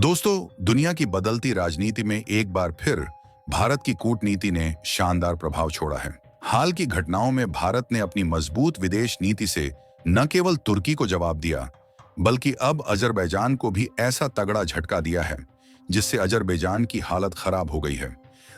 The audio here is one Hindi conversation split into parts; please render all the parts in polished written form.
दोस्तों, दुनिया की बदलती राजनीति में एक बार फिर भारत की कूटनीति ने शानदार प्रभाव छोड़ा है। हाल की घटनाओं में भारत ने अपनी मजबूत विदेश नीति से न केवल तुर्की को जवाब दिया, बल्कि अब अजरबैजान को भी ऐसा तगड़ा झटका दिया है जिससे अजरबैजान की हालत खराब हो गई है।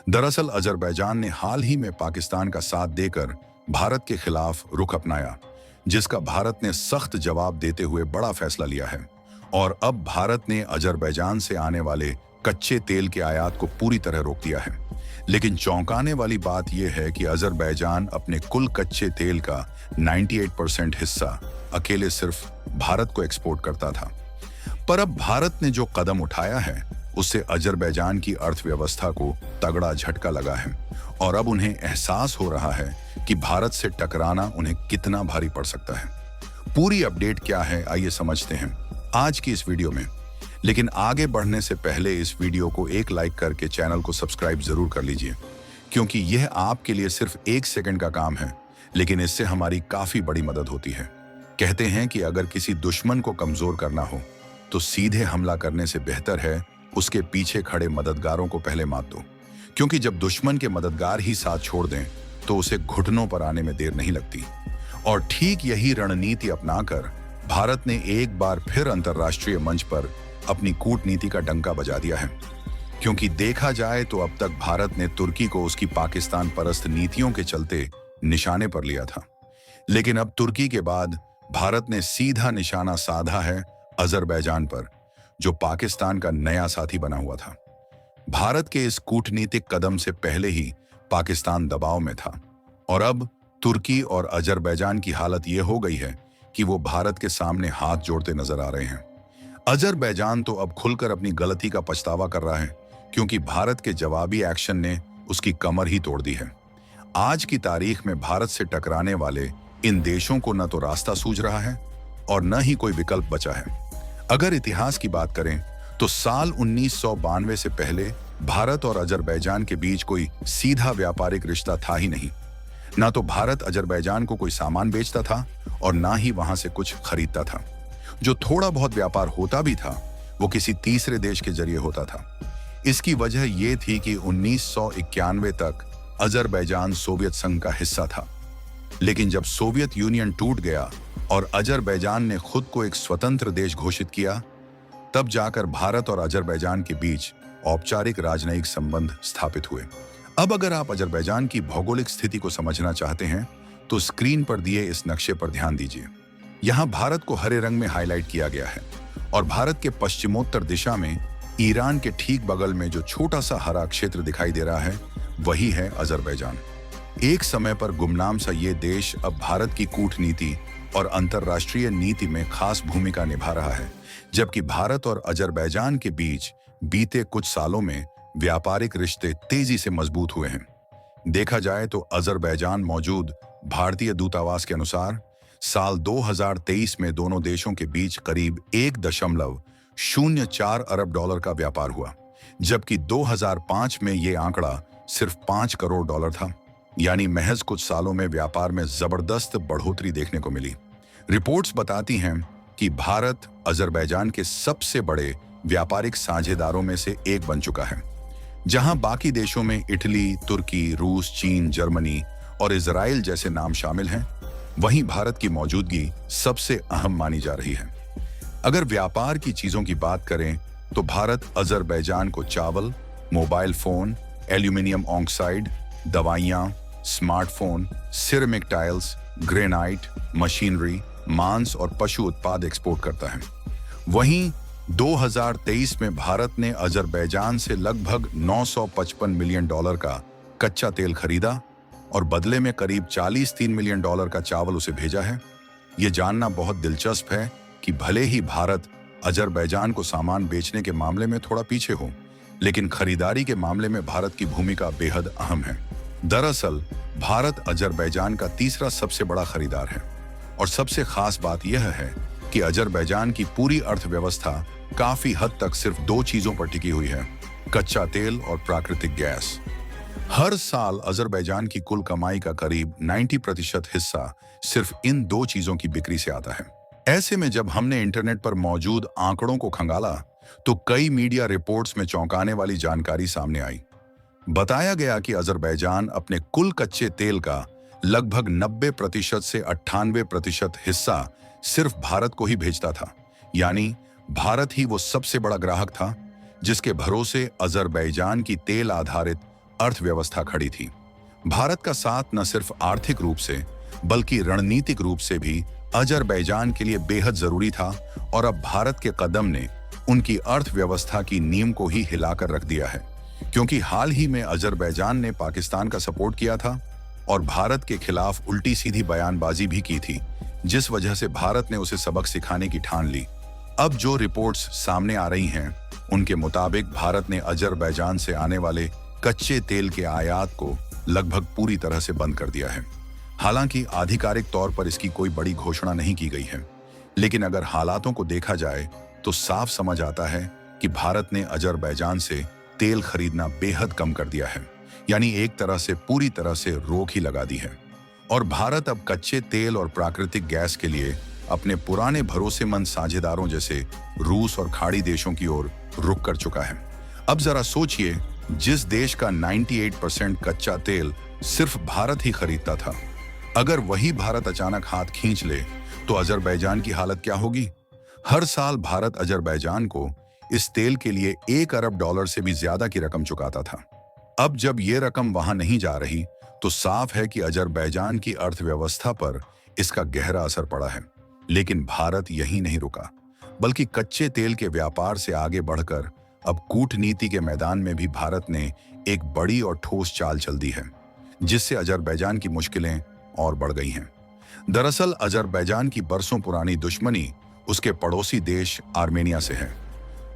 दरअसल अजरबैजान ने हाल ही में पाकिस्तान का साथ देकर भारत के खिलाफ रुख अपनाया, जिसका भारत ने सख्त जवाब देते हुए बड़ा फैसला लिया है। और अब भारत ने अजरबैजान से आने वाले कच्चे तेल के आयात को पूरी तरह रोक दिया है। लेकिन चौंकाने वाली बात यह है कि अजरबैजान अपने कुल कच्चे तेल का 98% हिस्सा अकेले सिर्फ भारत को एक्सपोर्ट करता था। पर अब भारत ने जो कदम उठाया है उससे अजरबैजान की अर्थव्यवस्था को तगड़ा झटका लगा है और अब उन्हें एहसास हो रहा है कि भारत से टकराना उन्हें कितना भारी पड़ सकता है। पूरी अपडेट क्या है, आइए समझते हैं आज की इस वीडियो में। लेकिन आगे बढ़ने से पहले इस वीडियो को एक लाइक करके चैनल को सब्सक्राइब जरूर कर लीजिए, क्योंकि यह आपके लिए सिर्फ 1 सेकंड का काम है, लेकिन इससे हमारी काफी बड़ी मदद होती है। कहते हैं कि अगर किसी दुश्मन को कमजोर करना हो तो सीधे हमला करने से बेहतर है उसके पीछे खड़े मददगारों को पहले मात दो, क्योंकि जब दुश्मन के मददगार ही साथ छोड़ दें तो उसे घुटनों पर आने में देर नहीं लगती। और ठीक यही रणनीति अपनाकर भारत ने एक बार फिर अंतर्राष्ट्रीय मंच पर अपनी कूटनीति का डंका बजा दिया है। क्योंकि देखा जाए तो अब तक भारत ने तुर्की को उसकी पाकिस्तान परस्त नीतियों के चलते निशाने पर लिया था, लेकिन अब तुर्की के बाद भारत ने सीधा निशाना साधा है अजरबैजान पर, जो पाकिस्तान का नया साथी बना हुआ था। भारत के इस कूटनीतिक कदम से पहले ही पाकिस्तान दबाव में था और अब तुर्की और अजरबैजान की हालत यह हो गई है कि वो भारत के सामने हाथ जोड़ते नजर आ रहे हैं। अजरबैजान तो अब खुलकर अपनी गलती का पछतावा कर रहा है, क्योंकि भारत के जवाबी एक्शन ने उसकी कमर ही तोड़ दी है। आज की तारीख में भारत से टकराने वाले इन देशों को न तो रास्ता सूझ रहा है और न ही कोई विकल्प बचा है। अगर इतिहास की बात करें तो साल 1992 से पहले भारत और अजरबैजान के बीच कोई सीधा व्यापारिक रिश्ता था ही नहीं। ना तो भारत अजरबैजान को कोई सामान बेचता था और ना ही वहां से कुछ खरीदता था। जो थोड़ा बहुत व्यापार होता भी था वो किसी तीसरे देश के जरिए होता था। इसकी वजह यह थी कि 1991 तक अजरबैजान सोवियत संघ का हिस्सा था, लेकिन जब सोवियत यूनियन टूट गया और अजरबैजान ने खुद को एक स्वतंत्र देश घोषित किया, तब जाकर भारत और अजरबैजान के बीच औपचारिक राजनयिक संबंध स्थापित हुए। अब अगर आप अजरबैजान की भौगोलिक स्थिति को समझना चाहते हैं तो स्क्रीन पर दिए इस नक्शे पर ध्यान दीजिए। यहाँ भारत को हरे रंग में हाईलाइट किया गया है और भारत के पश्चिमोत्तर दिशा में ईरान के ठीक बगल में जो छोटा सा हरा क्षेत्र दिखाई दे रहा है वही है अजरबैजान। एक समय पर गुमनाम सा ये देश अब भारत की कूटनीति और अंतर्राष्ट्रीय नीति में खास भूमिका निभा रहा है, जबकि भारत और अजरबैजान के बीच बीते कुछ सालों में व्यापारिक रिश्ते तेजी से मजबूत हुए हैं। देखा जाए तो अजरबैजान मौजूद भारतीय दूतावास के अनुसार साल 2023 में दोनों देशों के बीच करीब 1.04 अरब डॉलर का व्यापार हुआ, जबकि 2005 में ये आंकड़ा सिर्फ 5 करोड़ डॉलर था। यानी महज कुछ सालों में व्यापार में जबरदस्त बढ़ोतरी देखने को मिली। रिपोर्ट्स बताती हैं कि भारत अजरबैजान के सबसे बड़े व्यापारिक साझेदारों में से एक बन चुका है। जहां बाकी देशों में इटली, तुर्की, रूस, चीन, जर्मनी और इजराइल जैसे नाम शामिल हैं, वहीं भारत की मौजूदगी सबसे अहम मानी जा रही है। अगर व्यापार की चीजों की बात करें तो भारत अजरबैजान को चावल, मोबाइल फोन, एल्यूमिनियम ऑक्साइड, दवाइयां, smartphone, ceramic tiles, granite, machinery, मांस और पशु उत्पाद एक्सपोर्ट करता है। वहीं 2023 में भारत ने अजरबैजान से लगभग 955 मिलियन डॉलर का कच्चा तेल खरीदा और बदले में करीब 43 मिलियन डॉलर का चावल उसे भेजा है। ये जानना बहुत दिलचस्प है कि भले ही भारत अजरबैजान को सामान बेचने के मामले में थोड़ा पीछे हो, लेकिन खरीदारी के मामले में भारत की भूमिका बेहद अहम है। दरअसल भारत अजरबैजान का तीसरा सबसे बड़ा खरीदार है और सबसे खास बात यह है कि अजरबैजान की पूरी अर्थव्यवस्था काफी हद तक सिर्फ 2 चीजों पर टिकी हुई है, कच्चा तेल और प्राकृतिक गैस। हर साल अजरबैजान की कुल कमाई का करीब 90% हिस्सा सिर्फ इन 2 चीजों की बिक्री से आता है। ऐसे में जब हमने इंटरनेट पर मौजूद आंकड़ों को खंगाला तो कई मीडिया रिपोर्ट्स में चौंकाने वाली जानकारी सामने आई। बताया गया कि अजरबैजान अपने कुल कच्चे तेल का लगभग 90% से 98% हिस्सा सिर्फ भारत को ही भेजता था। यानी भारत ही वो सबसे बड़ा ग्राहक था जिसके भरोसे अजरबैजान की तेल आधारित अर्थव्यवस्था खड़ी थी। भारत का साथ न सिर्फ आर्थिक रूप से बल्कि रणनीतिक रूप से भी अजरबैजान के लिए बेहद जरूरी था और अब भारत के कदम ने उनकी अर्थव्यवस्था की नींव को ही हिलाकर रख दिया है, क्योंकि हाल ही में अजरबैजान ने पाकिस्तान का सपोर्ट किया था और भारत के खिलाफ उल्टी सीधी बयानबाजी भी की थी, जिस वजह से भारत ने उसे सबक सिखाने की ठान ली। अब जो रिपोर्ट्स सामने आ रही हैं, उनके मुताबिक भारत ने अजरबैजान से आने वाले कच्चे तेल के आयात को लगभग पूरी तरह से बंद कर दिया है। हालांकि आधिकारिक तौर पर इसकी कोई बड़ी घोषणा नहीं की गई है, लेकिन अगर हालातों को देखा जाए तो साफ समझ आता है कि भारत ने अजरबैजान से तेल खरीदना बेहद कम कर दिया है, यानी एक तरह से पूरी तरह से रोक ही लगा दी है। और भारत अब कच्चे तेल और प्राकृतिक गैस के लिए अपने पुराने भरोसेमंद साझेदारों जैसे रूस और खाड़ी देशों की ओर रुख कर चुका है। अब जरा सोचिए, जिस देश का 98% कच्चा तेल सिर्फ भारत ही खरीदता था, अगर वही भारत अचानक हाथ खींच ले तो अजरबैजान की हालत क्या होगी। हर साल भारत अजरबैजान को इस तेल के लिए $1 अरब से भी ज्यादा की रकम चुकाता था। अब जब ये रकम वहां नहीं जा रही तो साफ है कि अजरबैजान की अर्थव्यवस्था पर इसका गहरा असर पड़ा है। लेकिन भारत यहीं नहीं रुका, बल्कि कच्चे तेल के व्यापार से आगे बढ़कर अब कूटनीति के मैदान में भी भारत ने एक बड़ी और ठोस चाल चल दी है, जिससे अजरबैजान की मुश्किलें और बढ़ गई हैं। दरअसल अजरबैजान की बरसों पुरानी दुश्मनी उसके पड़ोसी देश आर्मेनिया से है।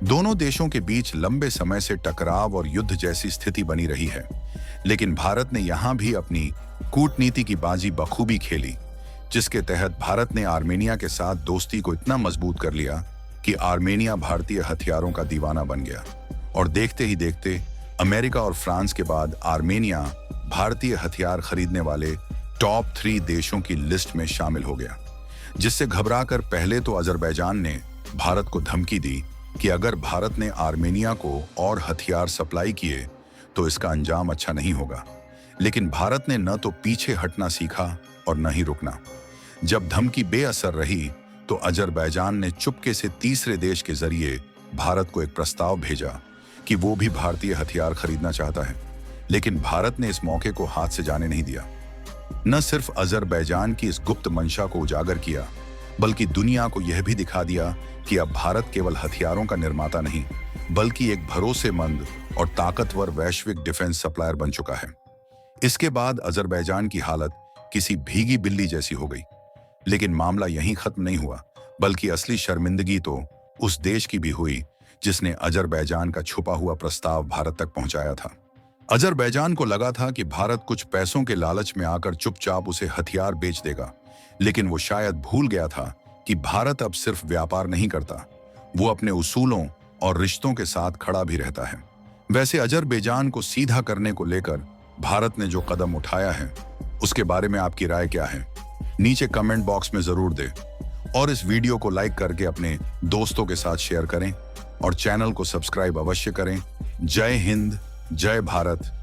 दोनों देशों के बीच लंबे समय से टकराव और युद्ध जैसी स्थिति बनी रही है, लेकिन भारत ने यहां भी अपनी कूटनीति की बाजी बखूबी खेली, जिसके तहत भारत ने आर्मेनिया के साथ दोस्ती को इतना मजबूत कर लिया कि आर्मेनिया भारतीय हथियारों का दीवाना बन गया। और देखते ही देखते अमेरिका और फ्रांस के बाद आर्मेनिया भारतीय हथियार खरीदने वाले टॉप 3 देशों की लिस्ट में शामिल हो गया, जिससे घबराकर पहले तो अजरबैजान ने भारत को धमकी दी कि अगर भारत ने आर्मेनिया को और हथियार सप्लाई किए तो इसका अंजाम अच्छा नहीं होगा। लेकिन भारत ने न तो पीछे हटना सीखा और न ही रुकना। जब धमकी बेअसर रही तो अजरबैजान ने चुपके से तीसरे देश के जरिए भारत को एक प्रस्ताव भेजा कि वो भी भारतीय हथियार खरीदना चाहता है। लेकिन भारत ने इस मौके को हाथ से जाने नहीं दिया। न सिर्फ अजरबैजान की इस गुप्त मंशा को उजागर किया, बल्कि दुनिया को यह भी दिखा दिया कि अब भारत केवल हथियारों का निर्माता नहीं, बल्कि एक भरोसेमंद और ताकतवर वैश्विक डिफेंस सप्लायर बन चुका है। इसके बाद अजरबैजान की हालत किसी भीगी बिल्ली जैसी हो गई। लेकिन मामला यहीं खत्म नहीं हुआ, बल्कि असली शर्मिंदगी तो उस देश की भी हुई जिसने अजरबैजान का छुपा हुआ प्रस्ताव भारत तक पहुंचाया था। अजरबैजान को लगा था कि भारत कुछ पैसों के लालच में आकर चुपचाप उसे हथियार बेच देगा, लेकिन वो शायद भूल गया था कि भारत अब सिर्फ व्यापार नहीं करता, वो अपने उसूलों और रिश्तों के साथ खड़ा भी रहता है। वैसे अजरबैजान को सीधा करने को लेकर भारत ने जो कदम उठाया है, उसके बारे में आपकी राय क्या है? नीचे कमेंट बॉक्स में जरूर दें और इस वीडियो को लाइक करके अपने दोस्तों के साथ शेयर करें और चैनल को सब्सक्राइब अवश्य करें। जय हिंद, जय भारत।